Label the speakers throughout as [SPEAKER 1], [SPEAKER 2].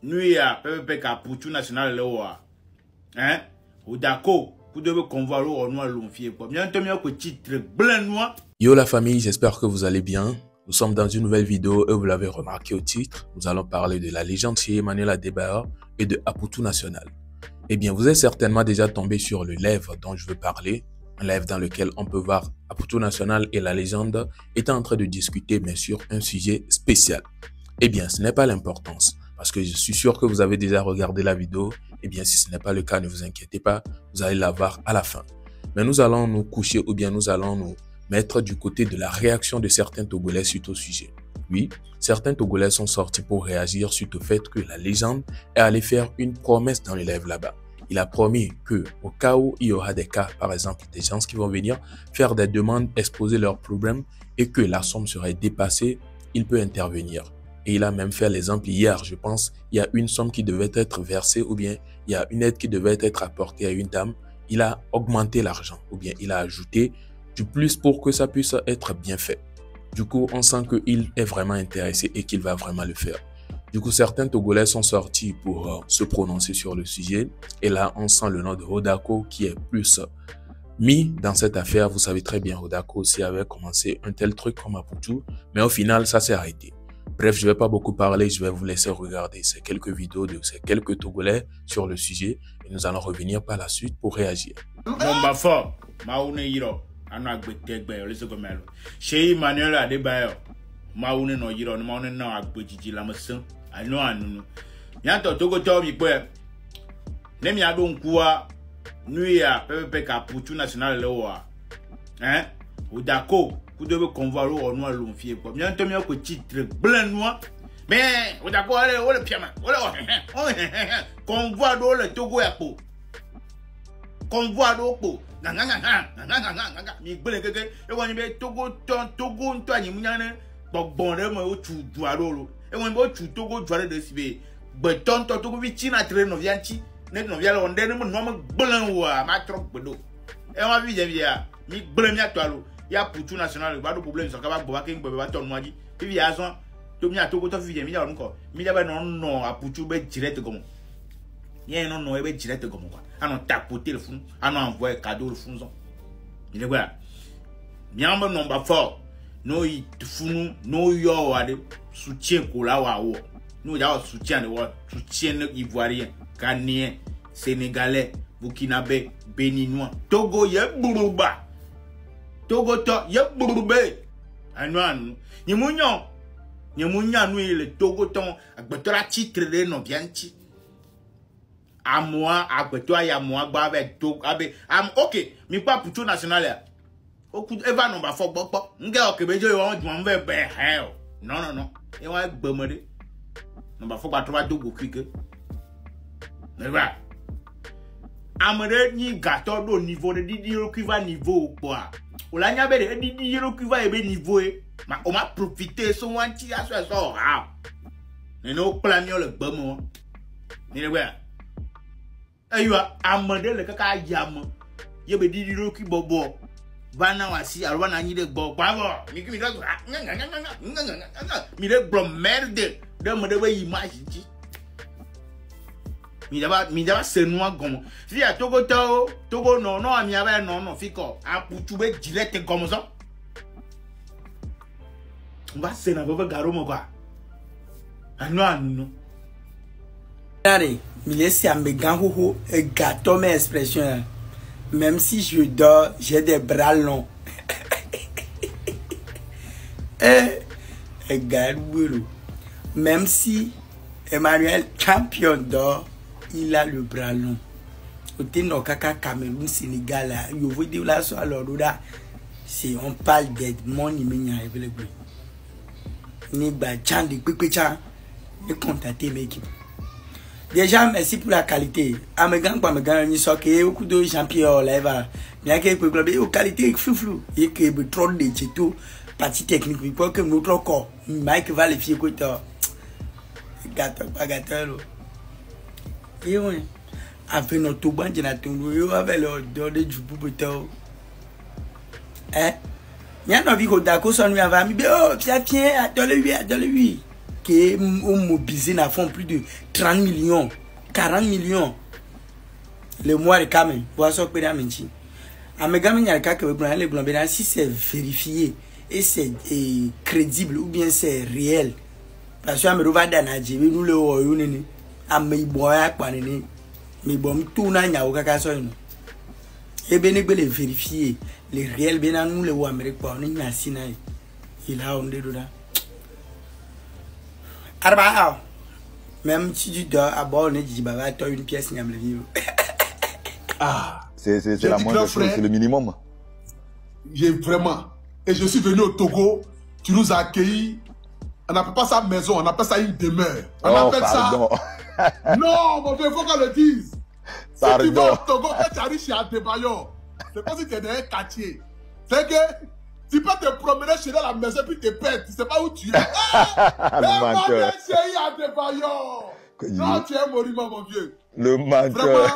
[SPEAKER 1] nous y a PPP Caputu national le wa. Hein? Ou d'accord, vous devez convoir au noir l'onfier quoi. Bientôt mieux que titre blanc noir.
[SPEAKER 2] Yo la famille, j'espère que vous allez bien. Nous sommes dans une nouvelle vidéo et vous l'avez remarqué au titre. Nous allons parler de la légende chez Emmanuel Adebayor et de Aputu National. Eh bien, vous êtes certainement déjà tombé sur le live dont je veux parler. Un live dans lequel on peut voir Aputu National et la légende étant en train de discuter, mais sur un sujet spécial. Eh bien, ce n'est pas l'importance. Parce que je suis sûr que vous avez déjà regardé la vidéo. Eh bien, si ce n'est pas le cas, ne vous inquiétez pas. Vous allez la voir à la fin. Mais nous allons nous coucher ou bien nous allons nous mettre du côté de la réaction de certains Togolais suite au sujet. Oui, certains Togolais sont sortis pour réagir suite au fait que la légende est allée faire une promesse dans le live là-bas. Il a promis que, au cas où il y aura des cas, par exemple, des gens qui vont venir faire des demandes, exposer leurs problèmes et que la somme serait dépassée, il peut intervenir. Et il a même fait l'exemple hier, je pense, il y a une somme qui devait être versée ou bien il y a une aide qui devait être apportée à une dame. Il a augmenté l'argent ou bien il a ajouté du plus pour que ça puisse être bien fait. Du coup, on sent qu'il est vraiment intéressé et qu'il va vraiment le faire. Du coup, certains Togolais sont sortis pour se prononcer sur le sujet. Et là, on sent le nom de Hodako qui est plus mis dans cette affaire. Vous savez très bien, Hodako aussi avait commencé un tel truc comme Aputu. Mais au final, ça s'est arrêté. Bref, je ne vais pas beaucoup parler, je vais vous laisser regarder ces quelques vidéos de ces quelques Togolais sur le sujet et nous allons revenir par la suite pour réagir.
[SPEAKER 1] Chez Emmanuel Adebayor, Maoune no yiro, Maoune no agbeji la mason, I know anu. Yanto Togo Tobi Pwe, Nemi Adon Kua, Nuya, PPP Caputu national lewa. Hein? Ou d'accord. Vous devez convoir au noir l'onfier quoi. Bientôt mieux que titre blanc noir. Mais vous d'accord allez oh le piama. Convoi dans le Togo à peau. Convoi dans peau. Mi bele keke e woni be Togo to anyi munyane bogbonre mo o tu duarolo. E woni bo tu Togo duare de sibe. Be ton to Togo vi china tre no vianchi. Ne no via onde ne mo no blanc wa ma trop bedo. E wa vi via mi blanc mi atwalo. Il y a Aputu National, il y a des problèmes, il y a des problèmes, il y a des problèmes, il y a des problèmes, il y a des problèmes, il y a des problèmes, il y a des problèmes, Aputu direct comme il y a un nom direct comme quoi. On a tapoté le fond, on a envoyé cadeau le fond. Il est voilà. Bien bon nombre fort. Nous y fous nous y avons soutien kola wa wo. Nous y avons soutien de soutien ivoirien, ghanéen, sénégalais, burkinabé, béninois, Togo y buruba. Togo to ye burube anu nyimunyo nu le Togo ton agbetora titre de no bianchi amoa agbetora ya moa gba be Togo abe OK mi pa Aputu national ya oku eva no ba fo gbogbo nge okebejo yo won dum be be he no e wa gbomode no ba fo gba to ba dogo kwike neba amere ni gato do niveau de didi okiva niveau po a olanya be de didi okiva ebe niveau e ma o ma profiter so wanti aso so ha ne no plan yo le gbomo ni neba aywa amade le kaka yam ye be didi oki bobo bana wasi arwa na nyi de gbo gbo mi ki mi do mi de bro merde de mo de we image ji mi daba se noa gomo fi a Togo no ami aba no fiko Aputu be direct gomo so va se na baba garo mo kwa anu
[SPEAKER 3] Allez, mi laisse à me gango gâteau mes expressions. Même si je dors, j'ai des bras longs. Même si Emmanuel champion dort, il a le bras long. Au ténor kaka Cameroun, Sénégal, là, je vous dis là sur alors là, si on parle d'Edmond, il m'y arrive le bruit. Ni bachan de quickchan, et contacter mes équipes. Déjà, merci pour la qualité. À mes gants, pas mes gants, ni soké, au coup de champion, là, va. Bien qu'il peut glober, aux qualités flou, et que me trop de tout, partie technique, pour que notre corps, Mike va les fier côté. Gâteau, pas gâteau. Et oui, avec notre bande, il y a tout, avec le dos de du bouton. Hein? Il y a un avis qu'on d'accord, son lui avait mis, oh, ça tient, attends-le lui. qui ont mobilisé à fond plus de 30 millions, 40 millions. Le mois de Kamen, pour ça que je si c'est vérifié et c'est crédible ou bien c'est réel. Parce que nous le mais bon, tout n'a pas de et bien, les vérifier, les réels, bien, nous les Américains, on est assis là. Il a on est là. Arba, même si tu dois aborder, on est dit, bah, tu as une pièce, n'y a
[SPEAKER 4] Ah,
[SPEAKER 5] c'est la moindre chose, c'est le minimum.
[SPEAKER 4] J'ai vraiment. Et je suis venu au Togo, tu nous as accueillis. On n'appelle pas ça maison, on appelle ça une demeure. On appelle
[SPEAKER 5] pardon.
[SPEAKER 4] ça. Non, mon vieux, il faut qu'on le dise. Si tu vas au Togo, quand tu arrives chez Adebayo, c'est comme si tu es dans un quartier. C'est que tu peux te promener chez la maison puis te perdre. Tu ne sais pas où tu es. Le chéri Adebayo. Non, tu es un monument, mon vieux.
[SPEAKER 5] Le menteur.
[SPEAKER 4] Vraiment,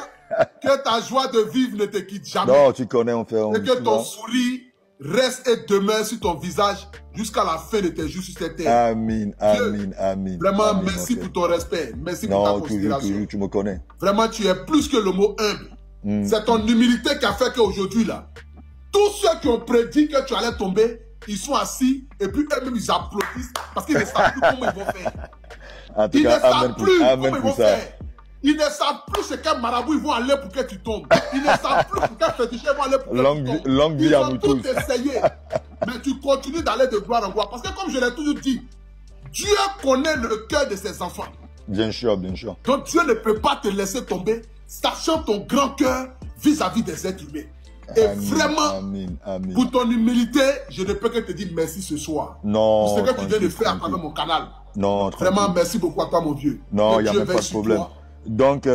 [SPEAKER 4] que ta joie de vivre ne te quitte jamais.
[SPEAKER 5] Non, tu connais, on fait.
[SPEAKER 4] Et que ton sourire reste et demeure sur ton visage jusqu'à la fin de tes jours sur cette terre.
[SPEAKER 5] Amin, amin, amin.
[SPEAKER 4] Vraiment,
[SPEAKER 5] amin,
[SPEAKER 4] merci pour ton respect. Merci pour ta considération.
[SPEAKER 5] Toujours, tu me connais.
[SPEAKER 4] Vraiment, tu es plus que le mot humble. C'est ton humilité qui a fait qu'aujourd'hui, là, tous ceux qui ont prédit que tu allais tomber, ils sont assis et puis eux-mêmes, ils applaudissent parce qu'ils ne savent plus comment ils vont faire.
[SPEAKER 5] En tout
[SPEAKER 4] Ils
[SPEAKER 5] cas,
[SPEAKER 4] ne savent plus comment ils vont
[SPEAKER 5] ça.
[SPEAKER 4] faire. Ils ne savent plus ce quel marabout ils vont aller pour que tu tombes. Ils ne savent plus pour quel féticheur ils vont aller pour que tu tombes.
[SPEAKER 5] Longue vie
[SPEAKER 4] ils
[SPEAKER 5] à
[SPEAKER 4] ont
[SPEAKER 5] nous
[SPEAKER 4] tout
[SPEAKER 5] tous.
[SPEAKER 4] essayé. Mais tu continues d'aller de gloire en gloire. Parce que comme je l'ai toujours dit, Dieu connaît le cœur de ses enfants.
[SPEAKER 5] Bien sûr, bien sûr.
[SPEAKER 4] Donc Dieu ne peut pas te laisser tomber, sachant ton grand cœur vis-à-vis des êtres humains. Et
[SPEAKER 5] Amin,
[SPEAKER 4] vraiment,
[SPEAKER 5] amin, amin.
[SPEAKER 4] pour ton humilité, je ne peux que te dire merci ce soir.
[SPEAKER 5] Non.
[SPEAKER 4] Pour ce que tu viens de faire à travers mon canal.
[SPEAKER 5] Non,
[SPEAKER 4] vraiment, merci beaucoup à toi, mon vieux.
[SPEAKER 5] Non, il n'y a même pas de problème. Donc,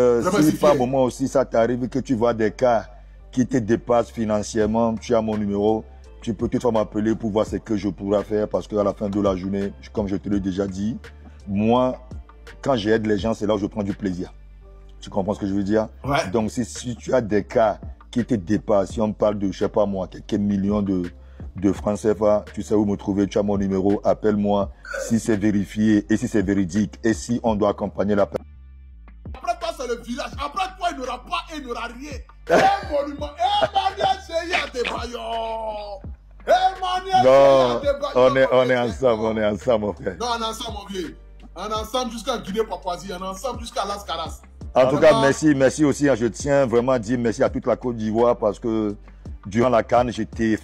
[SPEAKER 5] si par moment aussi ça t'arrive que tu vois des cas qui te dépassent financièrement, tu as mon numéro, tu peux toutefois m'appeler pour voir ce que je pourrais faire parce qu'à la fin de la journée, comme je te l'ai déjà dit, moi, quand j'aide les gens, c'est là où je prends du plaisir. Tu comprends ce que je veux dire?
[SPEAKER 4] Ouais.
[SPEAKER 5] Donc, si tu as des cas qui te dépassent, si on parle de, je sais pas moi, quelques millions de francs CFA, tu sais où me trouver, tu as mon numéro, appelle-moi si c'est vérifié et si c'est véridique et si on doit accompagner la personne.
[SPEAKER 4] Après toi, c'est le village. Après toi, il n'aura pas et il n'aura rien. Un monument. Emmanuel Cheyi Adebayo.
[SPEAKER 5] Non, on est ensemble, mon frère.
[SPEAKER 4] Non, on est ensemble, mon vieux. On est ensemble jusqu'à Guinée-Papouasie. On est ensemble jusqu'à Las Caras.
[SPEAKER 5] En tout cas, merci aussi. Je tiens vraiment à dire merci à toute la Côte d'Ivoire parce que durant la CAN, j'étais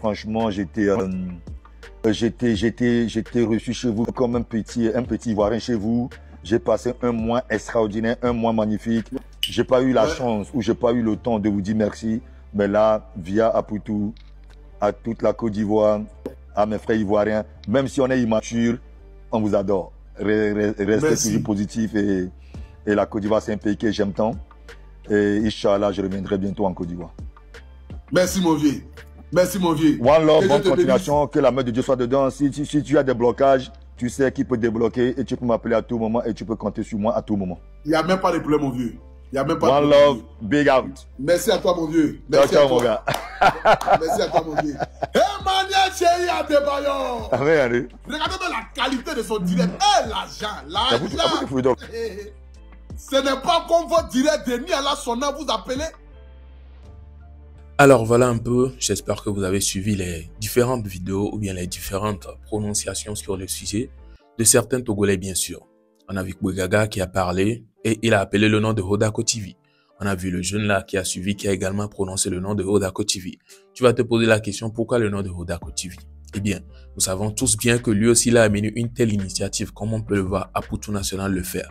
[SPEAKER 5] reçu chez vous comme un petit Ivoirien chez vous. J'ai passé un mois extraordinaire, un mois magnifique. J'ai pas eu la chance ou j'ai pas eu le temps de vous dire merci. Mais là, via Apoutou, à toute la Côte d'Ivoire, à mes frères ivoiriens, même si on est immature, on vous adore. Restez toujours positif et la Côte d'Ivoire, c'est un pays que j'aime tant. Et Inch'Allah, je reviendrai bientôt en Côte d'Ivoire.
[SPEAKER 4] Merci, mon vieux. Merci, mon vieux.
[SPEAKER 5] One love, bonne continuation, que la main de Dieu soit dedans. Si tu as des blocages, tu sais qui peut débloquer et tu peux m'appeler à tout moment et tu peux compter sur moi à tout moment.
[SPEAKER 4] Il n'y a même pas de problème, mon vieux. Il y a même pas
[SPEAKER 5] One love, big out.
[SPEAKER 4] Merci à toi, mon vieux. Merci
[SPEAKER 5] ciao,
[SPEAKER 4] à toi.
[SPEAKER 5] mon gars.
[SPEAKER 4] Merci à toi, mon vieux. Emmanuel Cheyi Adebayo.
[SPEAKER 5] Regardez
[SPEAKER 4] bien la qualité de son direct. Et l'argent. Ce n'est pas comme votre direct de Niala Sonna vous appelez.
[SPEAKER 2] Alors voilà un peu, j'espère que vous avez suivi les différentes vidéos ou bien les différentes prononciations sur le sujet de certains Togolais bien sûr. On a vu Bougaga qui a parlé et il a appelé le nom de Hodako TV. On a vu le jeune là qui a suivi qui a également prononcé le nom de Hodako TV. Tu vas te poser la question pourquoi le nom de Hodako TV? Eh bien, nous savons tous bien que lui aussi il a amené une telle initiative comme on peut le voir Apoutou National le faire.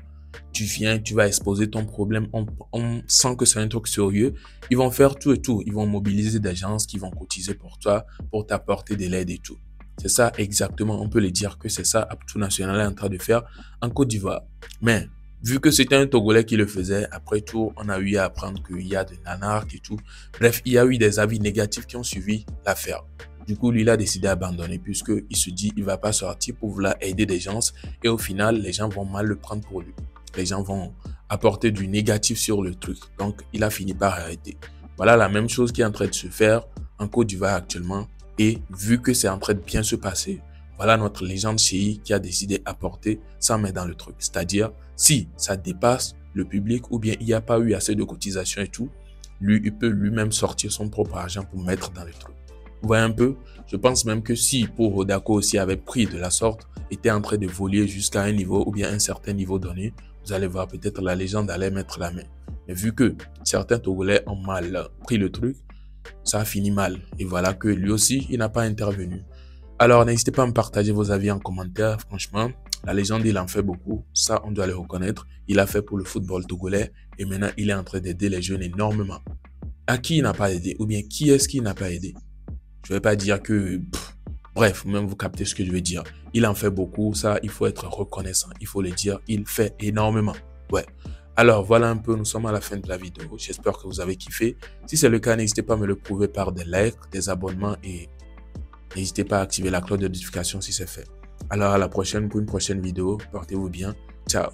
[SPEAKER 2] Tu viens, tu vas exposer ton problème, on sent que c'est un truc sérieux. Ils vont faire tout et tout. Ils vont mobiliser des gens qui vont cotiser pour toi, pour t'apporter de l'aide et tout. C'est ça exactement, on peut le dire que c'est ça Apoutou National est en train de faire en Côte d'Ivoire. Mais vu que c'était un Togolais qui le faisait, après tout, on a eu à apprendre qu'il y a des nanarques et tout. Bref, il y a eu des avis négatifs qui ont suivi l'affaire. Du coup, lui, il a décidé d'abandonner puisqu'il se dit il va pas sortir pour vouloir aider des gens et au final, les gens vont mal le prendre pour lui. Les gens vont apporter du négatif sur le truc. Donc, il a fini par arrêter. Voilà la même chose qui est en train de se faire en Côte d'Ivoire actuellement. Et vu que c'est en train de bien se passer, Voilà notre légende CI qui a décidé d'apporter sa main dans le truc. C'est-à-dire, si ça dépasse le public ou bien il n'y a pas eu assez de cotisations et tout, lui, il peut lui-même sortir son propre argent pour mettre dans le truc. Vous voyez un peu? Je pense même que si pour Rodako aussi avait pris de la sorte, était en train de voler jusqu'à un niveau ou bien un certain niveau donné, vous allez voir peut-être la légende allait mettre la main. Mais vu que certains Togolais ont mal pris le truc, ça a fini mal. Et voilà que lui aussi, il n'a pas intervenu. Alors, n'hésitez pas à me partager vos avis en commentaire. Franchement, la légende, il en fait beaucoup. Ça, on doit le reconnaître. Il a fait pour le football togolais et maintenant, il est en train d'aider les jeunes énormément. À qui il n'a pas aidé? Ou bien, qui est-ce qui n'a pas aidé? Je ne vais pas dire que... bref, même vous captez ce que je veux dire. Il en fait beaucoup. Ça, il faut être reconnaissant. Il faut le dire. Il fait énormément. Ouais. Alors, voilà un peu. Nous sommes à la fin de la vidéo. J'espère que vous avez kiffé. Si c'est le cas, n'hésitez pas à me le prouver par des likes, des abonnements et... n'hésitez pas à activer la cloche de notification si c'est fait. Alors à la prochaine pour une prochaine vidéo. Portez-vous bien. Ciao.